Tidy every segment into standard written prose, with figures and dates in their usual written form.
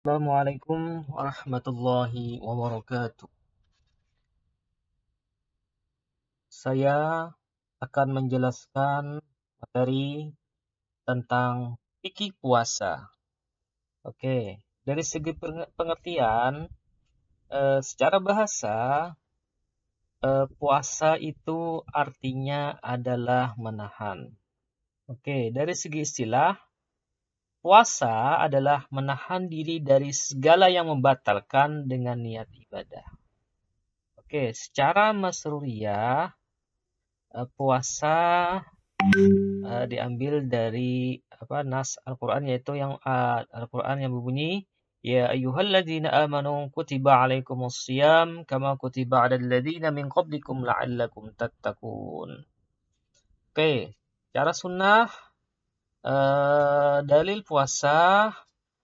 Assalamualaikum warahmatullahi wabarakatuh. Saya akan menjelaskan materi tentang fikih puasa. Oke, dari segi pengertian, secara bahasa, puasa itu artinya adalah menahan. Oke, dari segi istilah, puasa adalah menahan diri dari segala yang membatalkan dengan niat ibadah. Oke, secara masruriyah, puasa diambil dari nas Al-Qur'an, yaitu yang Al-Qur'an yang berbunyi, ya ayyuhalladzina amanu kutiba alaikumusiyam kama kutiba alal ladzina min qablikum la'allakum tattaqun. Oke, cara sunnah, dalil puasa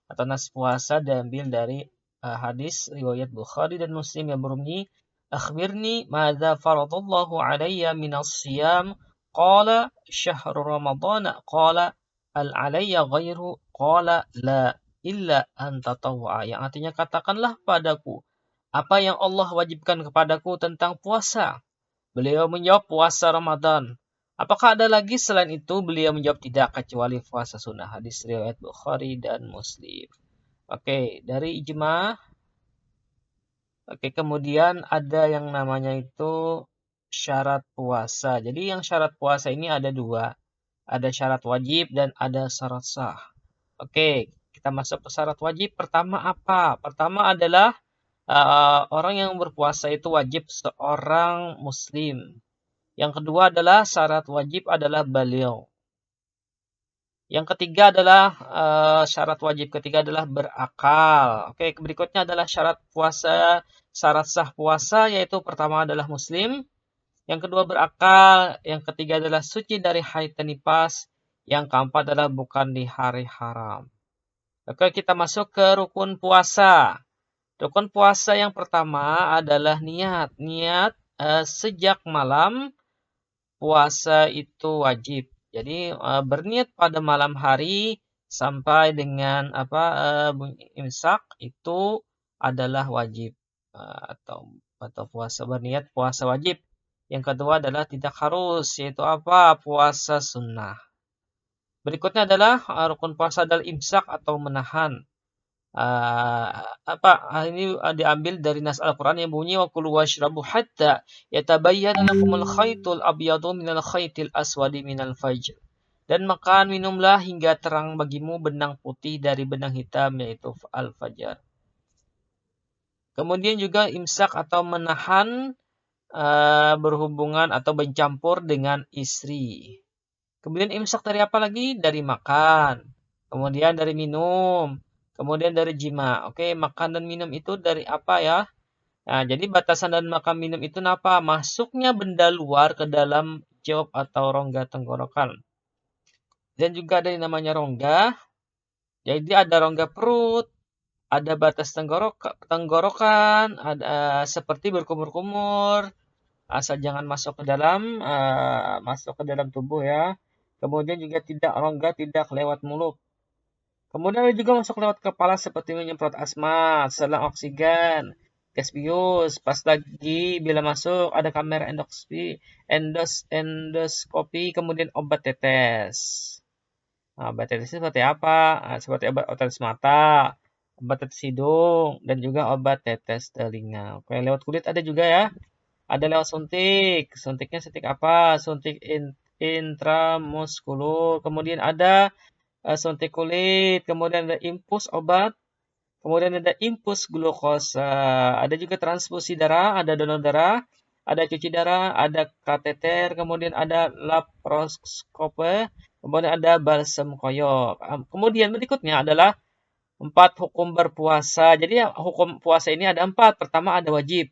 atau nas puasa diambil dari hadis riwayat Bukhari dan Muslim yang berbunyi, akhbirni madza faradallahu alayya minas siyam, qala syahru ramadhana, qala al alayya ghairu, qala la illa an tatawwa, yang artinya katakanlah padaku apa yang Allah wajibkan kepadaku tentang puasa. Beliau menjawab, puasa Ramadan. Apakah ada lagi selain itu? Beliau menjawab, tidak, kecuali puasa sunnah. Hadis riwayat Bukhari dan Muslim. Oke, dari ijma. Oke, kemudian ada yang namanya itu syarat puasa. Jadi yang syarat puasa ini ada dua. Ada syarat wajib dan ada syarat sah. Oke, kita masuk ke syarat wajib. Pertama apa? Pertama adalah orang yang berpuasa itu wajib seorang muslim. Yang kedua adalah syarat wajib adalah baligh. Yang ketiga adalah syarat wajib ketiga adalah berakal. Oke, berikutnya adalah syarat puasa, syarat sah puasa, yaitu pertama adalah muslim, yang kedua berakal, yang ketiga adalah suci dari haid dan nifas, yang keempat adalah bukan di hari haram. Oke, kita masuk ke rukun puasa. Rukun puasa yang pertama adalah niat. Niat sejak malam puasa itu wajib. Jadi berniat pada malam hari sampai dengan bunyi imsak itu adalah wajib, atau puasa berniat puasa wajib. Yang kedua adalah tidak harus, yaitu puasa sunnah. Berikutnya adalah rukun puasa adalah imsak atau menahan. Ini diambil dari nas Al-Quran yang bunyi, wa kulu washrabu hatta yatabayyana lakumul khaytul abyadu minal khaytil aswadi minal fajr. Dan makan minumlah hingga terang bagimu benang putih dari benang hitam, yaitu al-fajar. Kemudian juga imsak atau menahan berhubungan atau bercampur dengan istri. Kemudian imsak dari apa lagi? Dari makan. Kemudian dari minum. Kemudian dari jima. Oke, makan dan minum itu dari apa ya? Nah, jadi batasan dan makan minum itu apa? Masuknya benda luar ke dalam jawab atau rongga tenggorokan. Dan juga ada yang namanya rongga. Jadi ada rongga perut, ada batas tenggorokan, ada seperti berkumur-kumur. Asal jangan masuk ke dalam tubuh ya. Kemudian juga tidak rongga tidak lewat mulut. Kemudian ada juga masuk lewat kepala seperti menyemprot asma, selang oksigen, gas bius. Pas lagi bila masuk ada kamera endoskopi, kemudian obat tetes. Nah, obat tetes seperti apa? Seperti obat tetes mata, obat tetes hidung, dan juga obat tetes telinga. Oke, lewat kulit ada juga ya. Ada lewat suntik. Suntiknya suntik apa? Suntik intramuskulur. Kemudian ada suntik kulit. Kemudian ada infus obat. Kemudian ada infus glukosa. Ada juga transfusi darah. Ada donor darah. Ada cuci darah. Ada kateter. Kemudian ada laparoskope. Kemudian ada balsam koyok. Kemudian berikutnya adalah 4 hukum berpuasa. Jadi hukum puasa ini ada 4. Pertama ada wajib.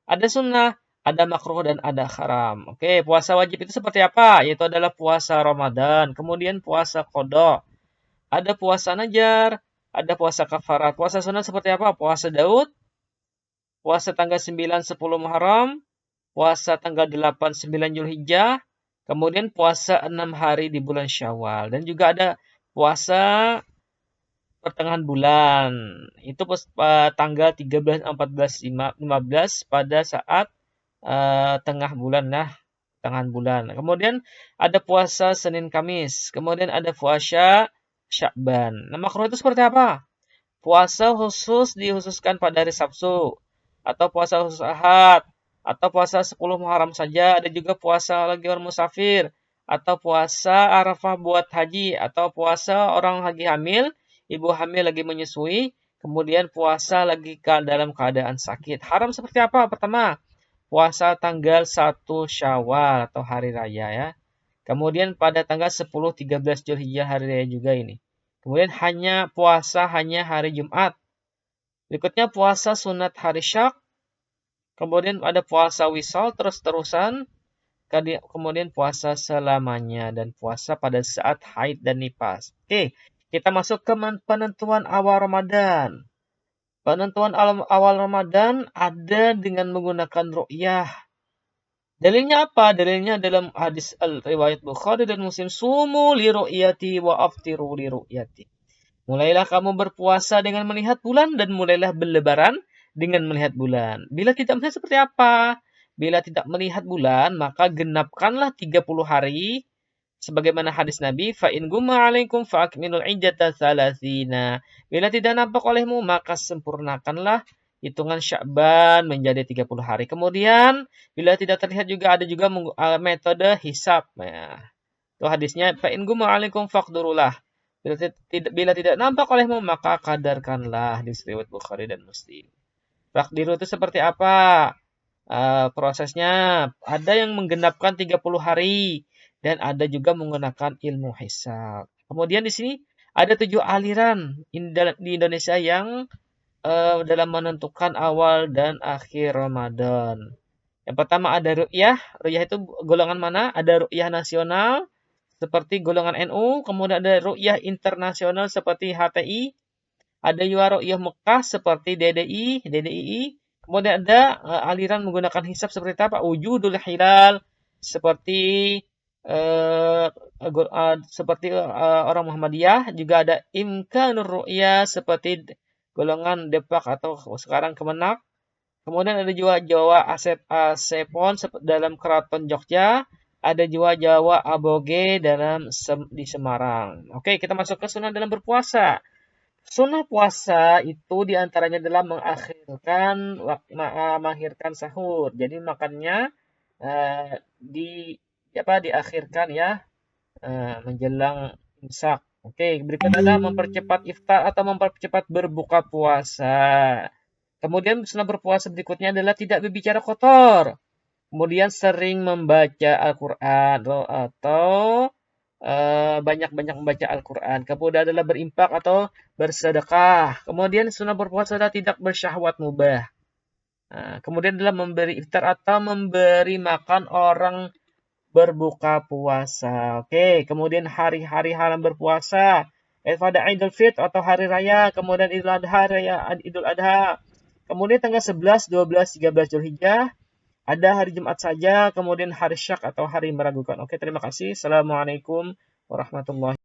Ada sunnah, ada makruh, dan ada haram. Oke, puasa wajib itu seperti apa? Yaitu adalah puasa Ramadan, kemudian puasa qada, ada puasa najar, ada puasa kafarat. Puasa sunnah seperti apa? Puasa Daud, puasa tanggal 9 10 Muharram, puasa tanggal 8 9 Zulhijjah, kemudian puasa 6 hari di bulan Syawal, dan juga ada puasa pertengahan bulan. Itu tanggal 13, 14, 15 pada saat tengah bulan lah, pertengahan bulan. Kemudian ada puasa Senin Kamis. Kemudian ada puasa Sya'ban. Nah, makruh itu seperti apa? Puasa khusus dikhususkan pada hari Sabtu, atau puasa khusus Ahad, atau puasa 10 Muharram saja. Ada juga puasa lagi orang musafir, atau puasa Arafah buat haji, atau puasa orang lagi hamil, ibu hamil lagi menyusui, kemudian puasa lagi dalam keadaan sakit. Haram seperti apa? Pertama, puasa tanggal 1 Syawal atau hari raya ya. Kemudian pada tanggal 10, 13 Zulhijjah hari raya juga ini. Kemudian puasa hanya hari Jumat. Berikutnya puasa sunat hari Syak. Kemudian ada puasa wisal terus-terusan. Kemudian puasa selamanya dan puasa pada saat haid dan nifas. Oke, kita masuk ke penentuan awal Ramadan. Penentuan awal Ramadan ada dengan menggunakan ru'yah. Dalilnya apa? Dalilnya dalam hadis riwayat Bukhari dan Muslim, sumu li ru'yati wa aftiru li ru'yati. Mulailah kamu berpuasa dengan melihat bulan dan mulailah berlebaran dengan melihat bulan. Bila tidak melihat seperti apa? Bila tidak melihat bulan, maka genapkanlah 30 hari sebagaimana hadis Nabi, fa in gumma 'alaikum fa akmilul iddata 30. Bila tidak nampak olehmu, maka sempurnakanlah hitungan Sya'ban menjadi 30 hari. Kemudian, bila tidak terlihat juga ada juga metode hisab. Nah, itu hadisnya, fa in gumma 'alaikum faqdurulah. Bila tidak nampak olehmu, maka kadarkanlah, di riwayat Bukhari dan Muslim. Takdiru itu seperti apa? Prosesnya ada yang menggenapkan 30 hari dan ada juga menggunakan ilmu hisab. Kemudian di sini ada 7 aliran di Indonesia yang dalam menentukan awal dan akhir Ramadan. Yang pertama ada ru'yah. Ru'yah itu golongan mana? Ada ru'yah nasional seperti golongan NU, kemudian ada ru'yah internasional seperti HTI, ada juga ru'yah Mekah seperti DDI, kemudian ada aliran menggunakan hisab seperti apa? Wujudul hilal seperti orang Muhammadiyah, juga ada imkanur ru'yah seperti golongan Depak atau sekarang Kemenak. Kemudian ada juga Jawa Asepon dalam Keraton Jogja. Ada juga Jawa Aboge di Semarang. Oke, kita masuk ke sunnah dalam berpuasa. Sunnah puasa itu diantaranya adalah mengakhirkan sahur. Jadi makannya diakhirkan ya, menjelang imsak. Oke, berikutnya adalah mempercepat iftar atau mempercepat berbuka puasa. Kemudian sunnah berpuasa berikutnya adalah tidak berbicara kotor. Kemudian sering membaca Al-Quran atau banyak-banyak membaca Al-Quran. Kemudian adalah berimpak atau bersedekah. Kemudian sunnah berpuasa adalah tidak bersyahwat mubah. Kemudian adalah memberi iftar atau memberi makan orang berbuka puasa. Oke, kemudian hari-hari haram berpuasa. Pada Idul Fitr atau hari raya. Kemudian Idul Adha. Kemudian tanggal 11, 12, 13 Zulhijjah. Ada hari Jumat saja, kemudian hari Syak atau hari meragukan. Oke, terima kasih. Assalamualaikum warahmatullahi wabarakatuh.